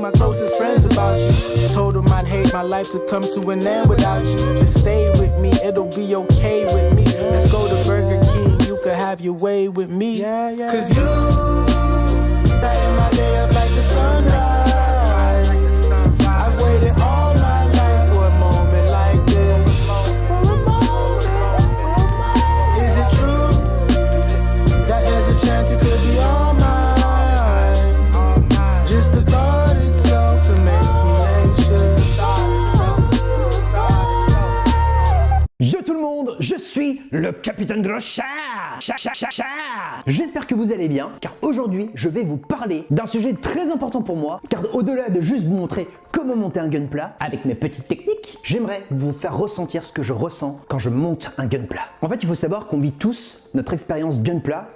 my closest friends about you. Told them I'd hate my life to come to an end without you. Just stay with me, it'll be okay with me. Let's go to Burger King, you could have your way with me. Cause you brighten my day up like the sunrise. I've waited all my life for a moment like this. For a moment. Is it true that there's a chance it could be all mine? Just the thought itself, it makes me anxious. Yo tout le monde, je suis le Capitaine Groscha. J'espère que vous allez bien, car aujourd'hui je vais vous parler d'un sujet très important pour moi, car au-delà de juste vous montrer comment monter un gunpla avec mes petites techniques, j'aimerais vous faire ressentir ce que je ressens quand je monte un gunpla. En fait, il faut savoir qu'on vit tous notre expérience gunpla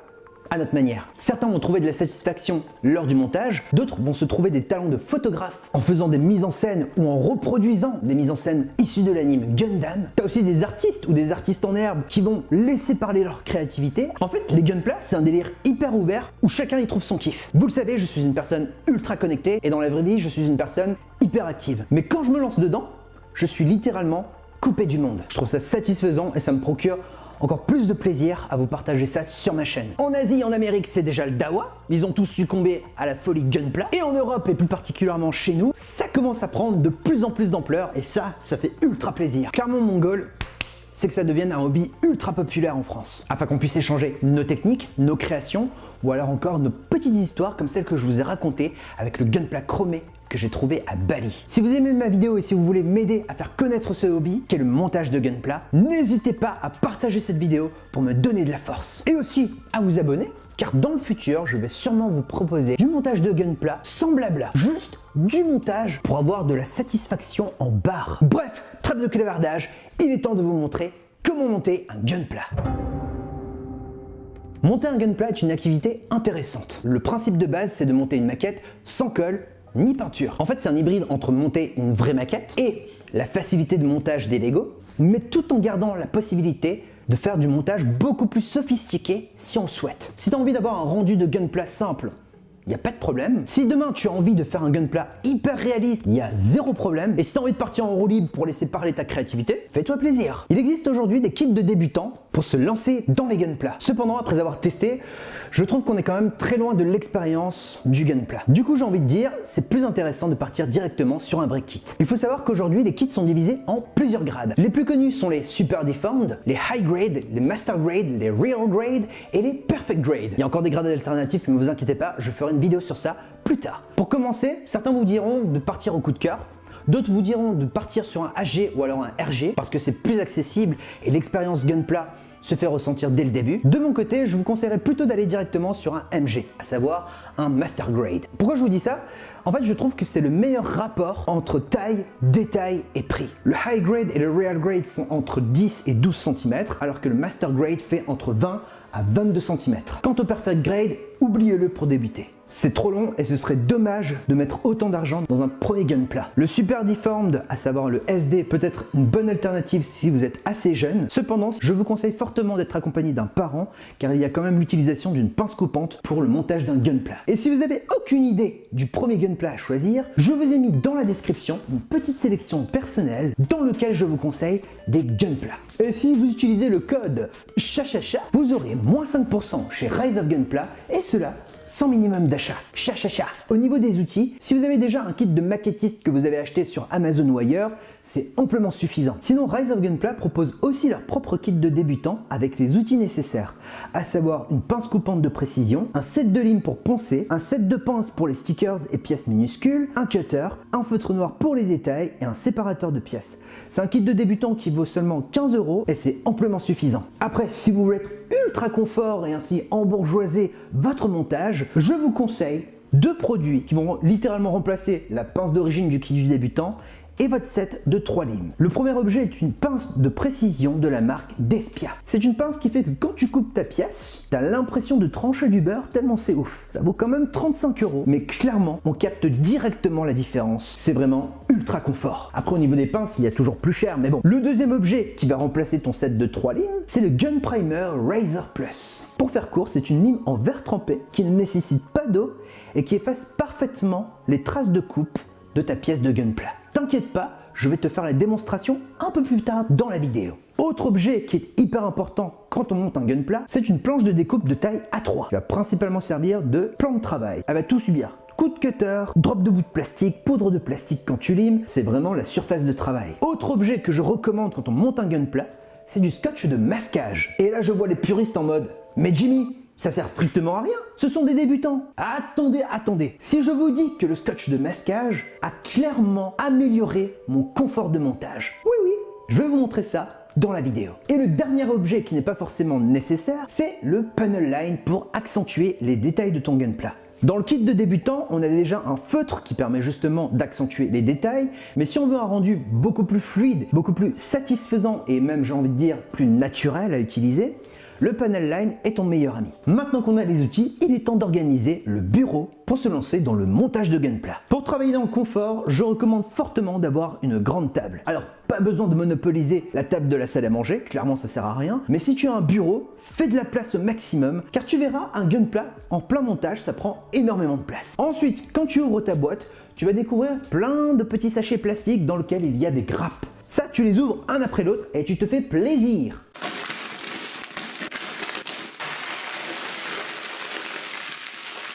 à notre manière. Certains vont trouver de la satisfaction lors du montage, d'autres vont se trouver des talents de photographe en faisant des mises en scène ou en reproduisant des mises en scène issues de l'anime Gundam. T'as aussi des artistes ou des artistes en herbe qui vont laisser parler leur créativité. En fait, les gunpla, c'est un délire hyper ouvert où chacun y trouve son kiff. Vous le savez, je suis une personne ultra connectée et dans la vraie vie, je suis une personne hyper active. Mais quand je me lance dedans, je suis littéralement coupé du monde. Je trouve ça satisfaisant et ça me procure encore plus de plaisir à vous partager ça sur ma chaîne. En Asie et en Amérique, c'est déjà le dawa. Ils ont tous succombé à la folie gunpla. Et en Europe, et plus particulièrement chez nous, ça commence à prendre de plus en plus d'ampleur et ça fait ultra plaisir. Clairement, mon goal, c'est que ça devienne un hobby ultra populaire en France, afin qu'on puisse échanger nos techniques, nos créations, ou alors encore nos petites histoires comme celles que je vous ai racontées avec le gunpla chromé que j'ai trouvé à Bali. Si vous aimez ma vidéo et si vous voulez m'aider à faire connaître ce hobby, qu'est le montage de gunpla, n'hésitez pas à partager cette vidéo pour me donner de la force. Et aussi à vous abonner, car dans le futur, je vais sûrement vous proposer du montage de gunpla sans blabla, juste du montage pour avoir de la satisfaction en barre. Bref, trêve de clavardage, il est temps de vous montrer comment monter un gunpla. Monter un gunpla est une activité intéressante. Le principe de base, c'est de monter une maquette sans colle ni peinture. En fait, c'est un hybride entre monter une vraie maquette et la facilité de montage des Lego, mais tout en gardant la possibilité de faire du montage beaucoup plus sophistiqué si on le souhaite. Si tu as envie d'avoir un rendu de gunpla simple, il n'y a pas de problème. Si demain tu as envie de faire un gunpla hyper réaliste, il y a zéro problème. Et si tu as envie de partir en roue libre pour laisser parler ta créativité, fais-toi plaisir. Il existe aujourd'hui des kits de débutants pour se lancer dans les gunpla. Cependant, après avoir testé, je trouve qu'on est quand même très loin de l'expérience du gunpla. Du coup, j'ai envie de dire, c'est plus intéressant de partir directement sur un vrai kit. Il faut savoir qu'aujourd'hui, les kits sont divisés en plusieurs grades. Les plus connus sont les Super Deformed, les High Grade, les Master Grade, les Real Grade et les Perfect Grade. Il y a encore des grades alternatifs, mais ne vous inquiétez pas, je ferai une vidéo sur ça plus tard. Pour commencer, certains vous diront de partir au coup de cœur. D'autres vous diront de partir sur un HG ou alors un RG parce que c'est plus accessible et l'expérience gunpla se fait ressentir dès le début. De mon côté, je vous conseillerais plutôt d'aller directement sur un MG, à savoir un Master Grade. Pourquoi je vous dis ça? En fait, je trouve que c'est le meilleur rapport entre taille, détail et prix. Le High Grade et le Real Grade font entre 10 et 12 cm, alors que le Master Grade fait entre 20 à 22 cm. Quant au Perfect Grade, oubliez-le pour débuter. C'est trop long et ce serait dommage de mettre autant d'argent dans un premier gunpla. Le Super Deformed, à savoir le SD, peut être une bonne alternative si vous êtes assez jeune. Cependant, je vous conseille fortement d'être accompagné d'un parent car il y a quand même l'utilisation d'une pince coupante pour le montage d'un gunpla. Et si vous n'avez aucune idée du premier gunpla à choisir, je vous ai mis dans la description une petite sélection personnelle dans lequel je vous conseille des gunpla. Et si vous utilisez le code CHACHACHA, vous aurez moins 5% chez Rise of Gunpla et cela sans minimum d'achat. Chachacha. Au niveau des outils, si vous avez déjà un kit de maquettiste que vous avez acheté sur Amazon ou ailleurs, c'est amplement suffisant. Sinon, Rise of Gunpla propose aussi leur propre kit de débutant avec les outils nécessaires, à savoir une pince coupante de précision, un set de limes pour poncer, un set de pinces pour les stickers et pièces minuscules, un cutter, un feutre noir pour les détails et un séparateur de pièces. C'est un kit de débutant qui vaut seulement 15 € et c'est amplement suffisant. Après, si vous voulez être ultra confort et ainsi embourgeoiser votre montage, je vous conseille deux produits qui vont littéralement remplacer la pince d'origine du kit du débutant et votre set de 3 limes. Le premier objet est une pince de précision de la marque Despia. C'est une pince qui fait que quand tu coupes ta pièce, tu as l'impression de trancher du beurre tellement c'est ouf. Ça vaut quand même 35 €, mais clairement, on capte directement la différence. C'est vraiment ultra confort. Après, au niveau des pinces, il y a toujours plus cher, mais bon. Le deuxième objet qui va remplacer ton set de 3 limes, c'est le Gun Primer Razor Plus. Pour faire court, c'est une lime en verre trempé qui ne nécessite pas d'eau et qui efface parfaitement les traces de coupe de ta pièce de Gunpla. T'inquiète pas, je vais te faire la démonstration un peu plus tard dans la vidéo. Autre objet qui est hyper important quand on monte un Gunpla, c'est une planche de découpe de taille A3 qui va principalement servir de plan de travail. Elle va tout subir. Coup de cutter, drop de bout de plastique, poudre de plastique quand tu limes, c'est vraiment la surface de travail. Autre objet que je recommande quand on monte un Gunpla, c'est du scotch de masquage. Et là je vois les puristes en mode « Mais Jimmy, ça sert strictement à rien, ce sont des débutants !» Attendez, si je vous dis que le scotch de masquage a clairement amélioré mon confort de montage. Oui, je vais vous montrer ça dans la vidéo. Et le dernier objet qui n'est pas forcément nécessaire, c'est le panel line pour accentuer les détails de ton Gunpla. Dans le kit de débutant, on a déjà un feutre qui permet justement d'accentuer les détails, mais si on veut un rendu beaucoup plus fluide, beaucoup plus satisfaisant et même j'ai envie de dire plus naturel à utiliser, le panel line est ton meilleur ami. Maintenant qu'on a les outils, il est temps d'organiser le bureau pour se lancer dans le montage de Gunpla. Pour travailler dans le confort, je recommande fortement d'avoir une grande table. Alors, pas besoin de monopoliser la table de la salle à manger, clairement ça sert à rien, mais si tu as un bureau, fais de la place au maximum, car tu verras, un Gunpla en plein montage, ça prend énormément de place. Ensuite, quand tu ouvres ta boîte, tu vas découvrir plein de petits sachets plastiques dans lesquels il y a des grappes. Ça, tu les ouvres un après l'autre et tu te fais plaisir.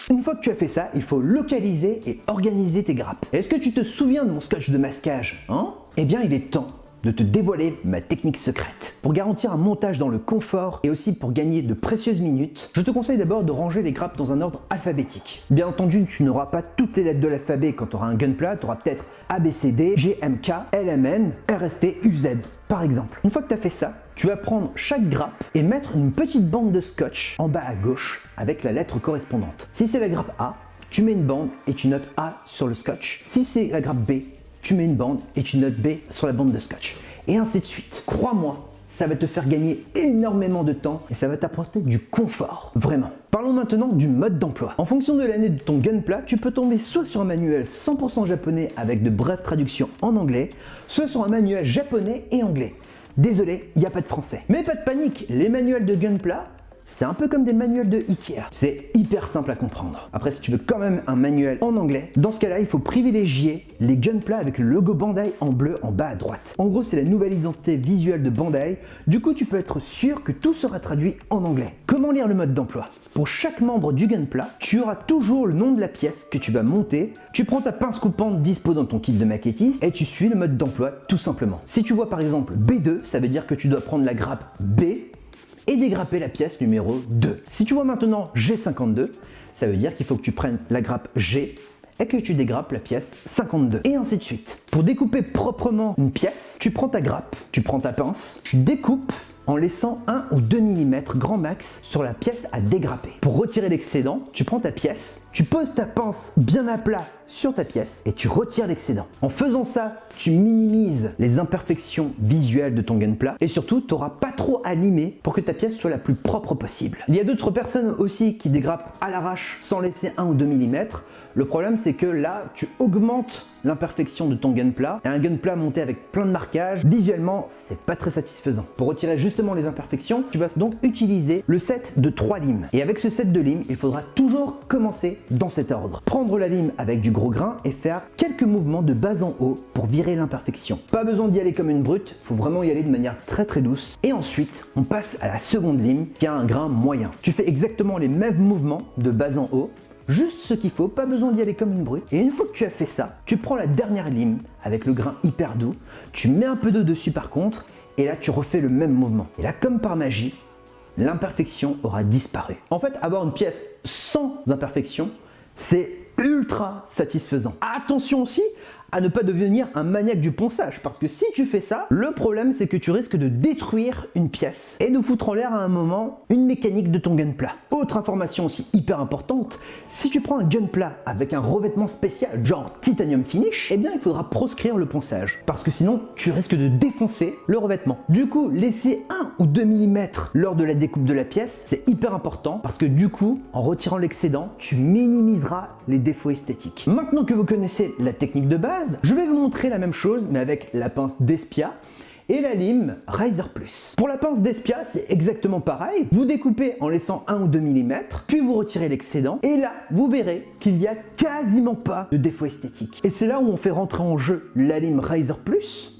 Une fois que tu as fait ça, il faut localiser et organiser tes grappes. Est-ce que tu te souviens de mon scotch de masquage, hein? Eh bien, il est temps de te dévoiler ma technique secrète. Pour garantir un montage dans le confort et aussi pour gagner de précieuses minutes, je te conseille d'abord de ranger les grappes dans un ordre alphabétique. Bien entendu, tu n'auras pas toutes les lettres de l'alphabet quand tu auras un Gunpla, tu auras peut-être A, B, C, D, G, M, K, L, M, N, R, S, T, U, Z, par exemple. Une fois que tu as fait ça, tu vas prendre chaque grappe et mettre une petite bande de scotch en bas à gauche avec la lettre correspondante. Si c'est la grappe A, tu mets une bande et tu notes A sur le scotch. Si c'est la grappe B, tu mets une bande et tu notes B sur la bande de scotch. Et ainsi de suite. Crois-moi, ça va te faire gagner énormément de temps et ça va t'apporter du confort. Vraiment. Parlons maintenant du mode d'emploi. En fonction de l'année de ton Gunpla, tu peux tomber soit sur un manuel 100% japonais avec de brèves traductions en anglais, soit sur un manuel japonais et anglais. Désolé, il n'y a pas de français. Mais pas de panique, les manuels de Gunpla, c'est un peu comme des manuels de Ikea. C'est hyper simple à comprendre. Après, si tu veux quand même un manuel en anglais, dans ce cas-là, il faut privilégier les Gunpla avec le logo Bandai en bleu en bas à droite. En gros, c'est la nouvelle identité visuelle de Bandai. Du coup, tu peux être sûr que tout sera traduit en anglais. Comment lire le mode d'emploi? Pour chaque membre du Gunpla, tu auras toujours le nom de la pièce que tu vas monter. Tu prends ta pince coupante dispo dans ton kit de maquettiste et tu suis le mode d'emploi tout simplement. Si tu vois par exemple B2, ça veut dire que tu dois prendre la grappe B et dégrapper la pièce numéro 2. Si tu vois maintenant G52, ça veut dire qu'il faut que tu prennes la grappe G et que tu dégrappes la pièce 52. Et ainsi de suite. Pour découper proprement une pièce, tu prends ta grappe, tu prends ta pince, tu découpes en laissant 1 ou 2 mm grand max sur la pièce à dégrapper. Pour retirer l'excédent, tu prends ta pièce, tu poses ta pince bien à plat sur ta pièce et tu retires l'excédent. En faisant ça, tu minimises les imperfections visuelles de ton Gunpla et surtout, tu n'auras pas trop à limer pour que ta pièce soit la plus propre possible. Il y a d'autres personnes aussi qui dégrappent à l'arrache sans laisser 1 ou 2 mm. Le problème, c'est que là, tu augmentes l'imperfection de ton Gunpla. Et un Gunpla monté avec plein de marquages, visuellement, c'est pas très satisfaisant. Pour retirer justement les imperfections, tu vas donc utiliser le set de 3 limes. Et avec ce set de limes, il faudra toujours commencer dans cet ordre. Prendre la lime avec du gros grain et faire quelques mouvements de bas en haut pour virer l'imperfection. Pas besoin d'y aller comme une brute, faut vraiment y aller de manière très douce. Et ensuite, on passe à la seconde lime qui a un grain moyen. Tu fais exactement les mêmes mouvements de bas en haut, juste ce qu'il faut, pas besoin d'y aller comme une brute. Et une fois que tu as fait ça, tu prends la dernière lime avec le grain hyper doux, tu mets un peu d'eau dessus par contre, et là tu refais le même mouvement. Et là, comme par magie, l'imperfection aura disparu. En fait, avoir une pièce sans imperfection, c'est ultra satisfaisant. Attention aussi à ne pas devenir un maniaque du ponçage, parce que si tu fais ça, le problème c'est que tu risques de détruire une pièce et de foutre en l'air à un moment une mécanique de ton Gunpla. Autre information aussi hyper importante, si tu prends un Gunpla avec un revêtement spécial genre Titanium Finish, eh bien il faudra proscrire le ponçage, parce que sinon tu risques de défoncer le revêtement. Du coup, laisser 1 ou 2 mm lors de la découpe de la pièce, c'est hyper important, parce que du coup, en retirant l'excédent, tu minimiseras les défauts esthétiques. Maintenant que vous connaissez la technique de base, je vais vous montrer la même chose mais avec la pince d'Espia et la lime Riser Plus. Pour la pince d'Espia, c'est exactement pareil. Vous découpez en laissant 1 ou 2 mm, puis vous retirez l'excédent, et là, vous verrez qu'il n'y a quasiment pas de défaut esthétique. Et c'est là où on fait rentrer en jeu la lime Riser Plus,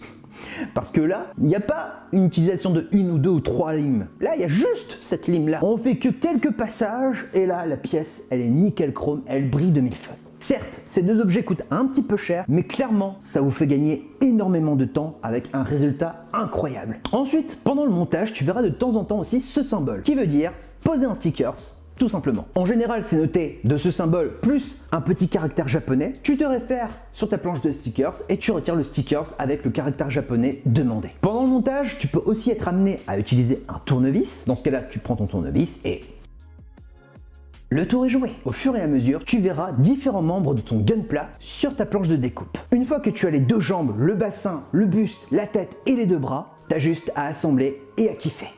parce que là, il n'y a pas une utilisation de 1 ou 2 ou 3 limes. Là, il y a juste cette lime-là. On fait que quelques passages, et là, la pièce, elle est nickel chrome, elle brille de mille feux. Certes, ces deux objets coûtent un petit peu cher, mais clairement, ça vous fait gagner énormément de temps avec un résultat incroyable. Ensuite, pendant le montage, tu verras de temps en temps aussi ce symbole, qui veut dire poser un stickers, tout simplement. En général, c'est noté de ce symbole plus un petit caractère japonais. Tu te réfères sur ta planche de stickers et tu retires le stickers avec le caractère japonais demandé. Pendant le montage, tu peux aussi être amené à utiliser un tournevis. Dans ce cas-là, tu prends ton tournevis et le tour est joué. Au fur et à mesure, tu verras différents membres de ton gunpla sur ta planche de découpe. Une fois que tu as les deux jambes, le bassin, le buste, la tête et les deux bras, t'as juste à assembler et à kiffer.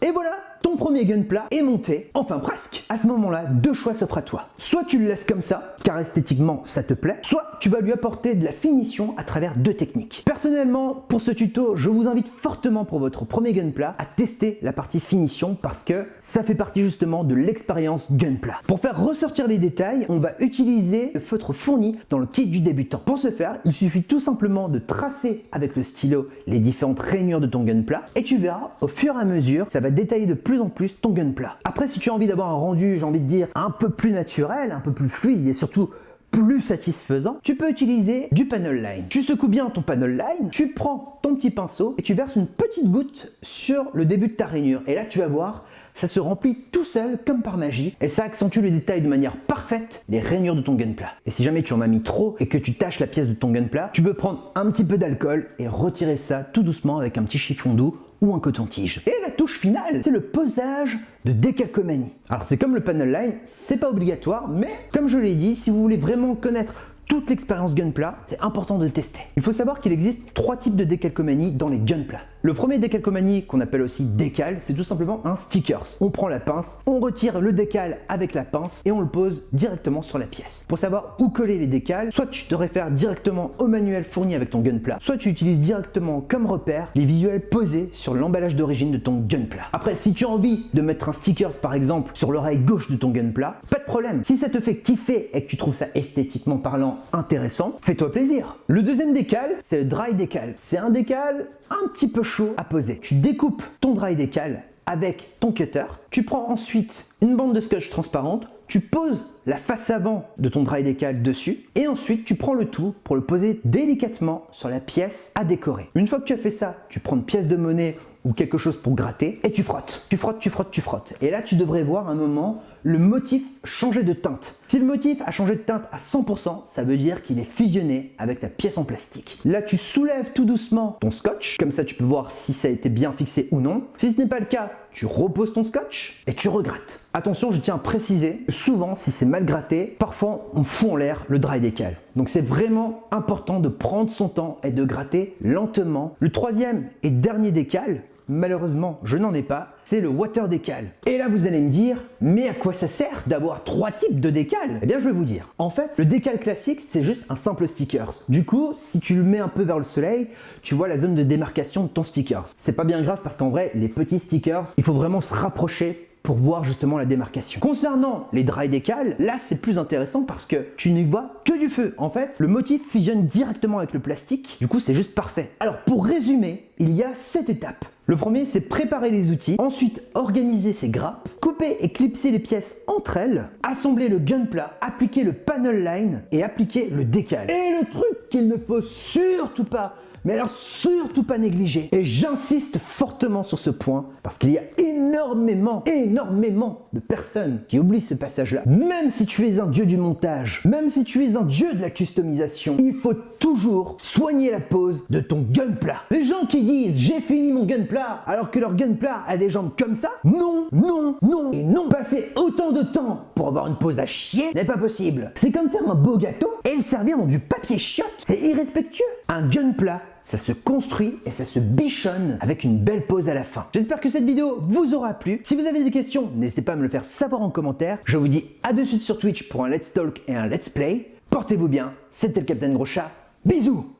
Et voilà, ton premier gunpla est monté, enfin presque. À ce moment-là, deux choix s'offrent à toi. Soit tu le laisses comme ça, car esthétiquement ça te plaît, soit tu vas lui apporter de la finition à travers deux techniques. Personnellement, pour ce tuto, je vous invite fortement pour votre premier gunpla à tester la partie finition parce que ça fait partie justement de l'expérience gunpla. Pour faire ressortir les détails, on va utiliser le feutre fourni dans le kit du débutant. Pour ce faire, il suffit tout simplement de tracer avec le stylo les différentes rainures de ton gunpla et tu verras au fur et à mesure, ça va détailler de plus en plus ton gunpla. Après, si tu as envie d'avoir un rendu, j'ai envie de dire, un peu plus naturel, un peu plus fluide et surtout plus satisfaisant, tu peux utiliser du panel line. Tu secoues bien ton panel line, tu prends ton petit pinceau et tu verses une petite goutte sur le début de ta rainure. Et là, tu vas voir, ça se remplit tout seul comme par magie et ça accentue le détail de manière parfaite les rainures de ton gunpla. Et si jamais tu en as mis trop et que tu taches la pièce de ton gunpla, tu peux prendre un petit peu d'alcool et retirer ça tout doucement avec un petit chiffon doux ou un coton-tige. Et la touche finale, c'est le posage de décalcomanie. Alors c'est comme le panel line, c'est pas obligatoire, mais comme je l'ai dit, si vous voulez vraiment connaître toute l'expérience gunpla, c'est important de tester. Il faut savoir qu'il existe 3 types de décalcomanie dans les gunpla. Le premier décalcomanie, qu'on appelle aussi décal, c'est tout simplement un stickers. On prend la pince, on retire le décal avec la pince et on le pose directement sur la pièce. Pour savoir où coller les décals, soit tu te réfères directement au manuel fourni avec ton gunpla, soit tu utilises directement comme repère les visuels posés sur l'emballage d'origine de ton gunpla. Après, si tu as envie de mettre un stickers par exemple sur l'oreille gauche de ton gunpla, pas de problème. Si ça te fait kiffer et que tu trouves ça esthétiquement parlant intéressant, fais-toi plaisir. Le deuxième décal, c'est le dry décal. C'est un décal un petit peu chaud à poser. Tu découpes ton dry décal avec ton cutter, tu prends ensuite une bande de scotch transparente, tu poses la face avant de ton dry décal dessus et ensuite tu prends le tout pour le poser délicatement sur la pièce à décorer. Une fois que tu as fait ça, tu prends une pièce de monnaie ou quelque chose pour gratter et tu frottes. Tu frottes, tu frottes, tu frottes. Et là, tu devrais voir un moment le motif changer de teinte. Si le motif a changé de teinte à 100%, ça veut dire qu'il est fusionné avec ta pièce en plastique. Là, tu soulèves tout doucement ton scotch, comme ça tu peux voir si ça a été bien fixé ou non. Si ce n'est pas le cas, tu reposes ton scotch et tu regrattes. Attention, je tiens à préciser, souvent si c'est mal gratté, parfois on fout en l'air le dry décal. Donc c'est vraiment important de prendre son temps et de gratter lentement. Le troisième et dernier décal, malheureusement je n'en ai pas, c'est le water décal. Et là vous allez me dire, mais à quoi ça sert d'avoir 3 types de décal? Eh bien je vais vous dire. En fait, le décal classique c'est juste un simple stickers. Du coup, si tu le mets un peu vers le soleil, tu vois la zone de démarcation de ton stickers. C'est pas bien grave parce qu'en vrai, les petits stickers, il faut vraiment se rapprocher pour voir justement la démarcation. Concernant les dry décal, là c'est plus intéressant parce que tu n'y vois que du feu. En fait, le motif fusionne directement avec le plastique, du coup c'est juste parfait. Alors pour résumer, il y a 7 étapes. Le premier, c'est préparer les outils, ensuite organiser ses grappes, couper et clipser les pièces entre elles, assembler le gunpla, appliquer le panel line et appliquer le décal. Et le truc qu'il ne faut surtout pas, mais alors surtout pas négliger, et j'insiste fortement sur ce point, parce qu'il y a énormément de personnes qui oublient ce passage-là. Même si tu es un dieu du montage, même si tu es un dieu de la customisation, il faut toujours soigner la pose de ton gunpla. Les gens qui disent j'ai fini mon gunpla alors que leur gunpla a des jambes comme ça, non, non, non et non. Passer autant de temps pour avoir une pose à chier n'est pas possible. C'est comme faire un beau gâteau et le servir dans du papier chiotte. C'est irrespectueux. Un gunpla, ça se construit et ça se bichonne avec une belle pose à la fin. J'espère que cette vidéo vous aura plu. Si vous avez des questions, n'hésitez pas à me le faire savoir en commentaire. Je vous dis à de suite sur Twitch pour un Let's Talk et un Let's Play. Portez-vous bien, c'était le Captain Gros Chat. Bisous!